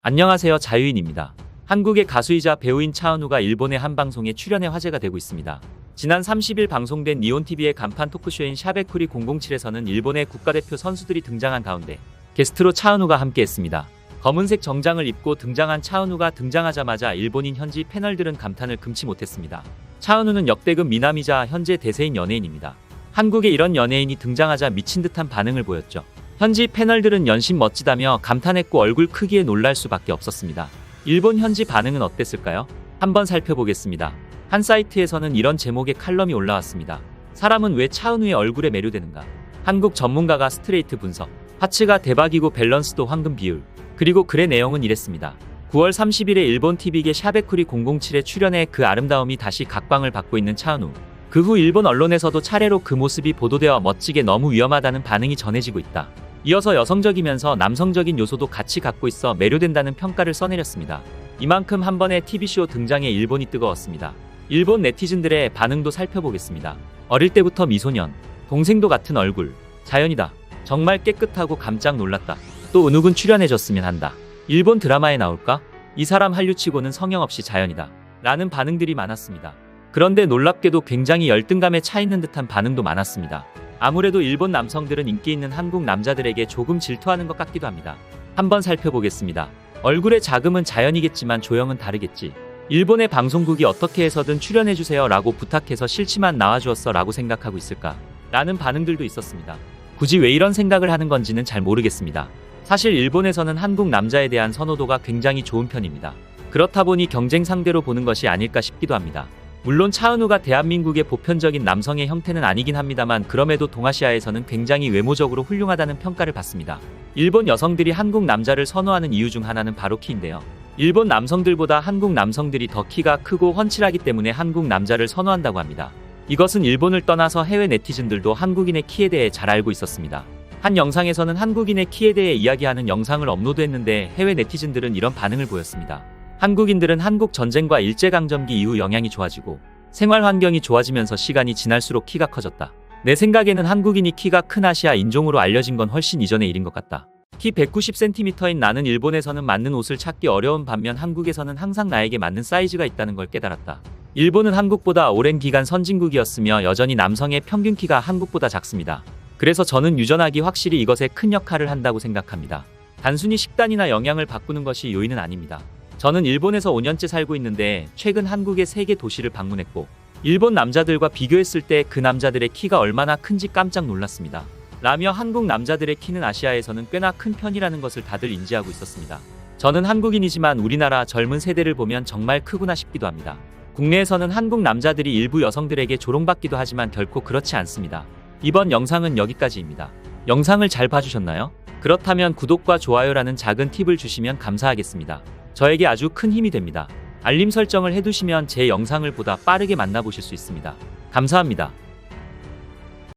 안녕하세요, 자유인입니다. 한국의 가수이자 배우인 차은우가 일본의 한 방송에 출연해 화제가 되고 있습니다. 지난 30일 방송된 니온TV의 간판 토크쇼인 샤베쿠리 007에서는 일본의 국가대표 선수들이 등장한 가운데 게스트로 차은우가 함께했습니다. 검은색 정장을 입고 등장한 차은우가 등장하자마자 일본인 현지 패널들은 감탄을 금치 못했습니다. 차은우는 역대급 미남이자 현재 대세인 연예인입니다. 한국에 이런 연예인이 등장하자 미친 듯한 반응을 보였죠. 현지 패널들은 연신 멋지다며 감탄했고 얼굴 크기에 놀랄 수밖에 없었습니다. 일본 현지 반응은 어땠을까요? 한번 살펴보겠습니다. 한 사이트에서는 이런 제목의 칼럼이 올라왔습니다. 사람은 왜 차은우의 얼굴에 매료되는가? 한국 전문가가 스트레이트 분석. 하츠가 대박이고 밸런스도 황금 비율. 그리고 글의 내용은 이랬습니다. 9월 30일에 일본 TV계 샤베쿠리 007에 출연해 그 아름다움이 다시 각광을 받고 있는 차은우. 그 후 일본 언론에서도 차례로 그 모습이 보도되어 멋지게 너무 위험하다는 반응이 전해지고 있다. 이어서 여성적이면서 남성적인 요소도 같이 갖고 있어 매료된다는 평가를 써내렸습니다. 이만큼 한 번의 TV쇼 등장에 일본이 뜨거웠습니다. 일본 네티즌들의 반응도 살펴보겠습니다. 어릴 때부터 미소년, 동생도 같은 얼굴, 자연이다. 정말 깨끗하고 깜짝 놀랐다. 또 은욱은 출연해줬으면 한다. 일본 드라마에 나올까? 이 사람 한류치고는 성형 없이 자연이다. 라는 반응들이 많았습니다. 그런데 놀랍게도 굉장히 열등감에 차 있는 듯한 반응도 많았습니다. 아무래도 일본 남성들은 인기 있는 한국 남자들에게 조금 질투하는 것 같기도 합니다. 한번 살펴보겠습니다. 얼굴의 자금은 자연이겠지만 조형은 다르겠지. 일본의 방송국이 어떻게 해서든 출연해주세요 라고 부탁해서 싫지만 나와주었어 라고 생각하고 있을까? 라는 반응들도 있었습니다. 굳이 왜 이런 생각을 하는 건지는 잘 모르겠습니다. 사실 일본에서는 한국 남자에 대한 선호도가 굉장히 좋은 편입니다. 그렇다 보니 경쟁 상대로 보는 것이 아닐까 싶기도 합니다. 물론 차은우가 대한민국의 보편적인 남성의 형태는 아니긴 합니다만 그럼에도 동아시아에서는 굉장히 외모적으로 훌륭하다는 평가를 받습니다. 일본 여성들이 한국 남자를 선호하는 이유 중 하나는 바로 키인데요. 일본 남성들보다 한국 남성들이 더 키가 크고 훤칠하기 때문에 한국 남자를 선호한다고 합니다. 이것은 일본을 떠나서 해외 네티즌들도 한국인의 키에 대해 잘 알고 있었습니다. 한 영상에서는 한국인의 키에 대해 이야기하는 영상을 업로드했는데 해외 네티즌들은 이런 반응을 보였습니다. 한국인들은 한국 전쟁과 일제강점기 이후 영양이 좋아지고 생활 환경이 좋아지면서 시간이 지날수록 키가 커졌다. 내 생각에는 한국인이 키가 큰 아시아 인종으로 알려진 건 훨씬 이전의 일인 것 같다. 키 190cm인 나는 일본에서는 맞는 옷을 찾기 어려운 반면 한국에서는 항상 나에게 맞는 사이즈가 있다는 걸 깨달았다. 일본은 한국보다 오랜 기간 선진국이었으며 여전히 남성의 평균 키가 한국보다 작습니다. 그래서 저는 유전학이 확실히 이것에 큰 역할을 한다고 생각합니다. 단순히 식단이나 영양을 바꾸는 것이 요인은 아닙니다. 저는 일본에서 5년째 살고 있는데 최근 한국의 3개 도시를 방문했고 일본 남자들과 비교했을 때 그 남자들의 키가 얼마나 큰지 깜짝 놀랐습니다. 라며 한국 남자들의 키는 아시아에서는 꽤나 큰 편이라는 것을 다들 인지하고 있었습니다. 저는 한국인이지만 우리나라 젊은 세대를 보면 정말 크구나 싶기도 합니다. 국내에서는 한국 남자들이 일부 여성들에게 조롱받기도 하지만 결코 그렇지 않습니다. 이번 영상은 여기까지입니다. 영상을 잘 봐주셨나요? 그렇다면 구독과 좋아요라는 작은 팁을 주시면 감사하겠습니다. 저에게 아주 큰 힘이 됩니다. 알림 설정을 해두시면 제 영상을 보다 빠르게 만나보실 수 있습니다. 감사합니다.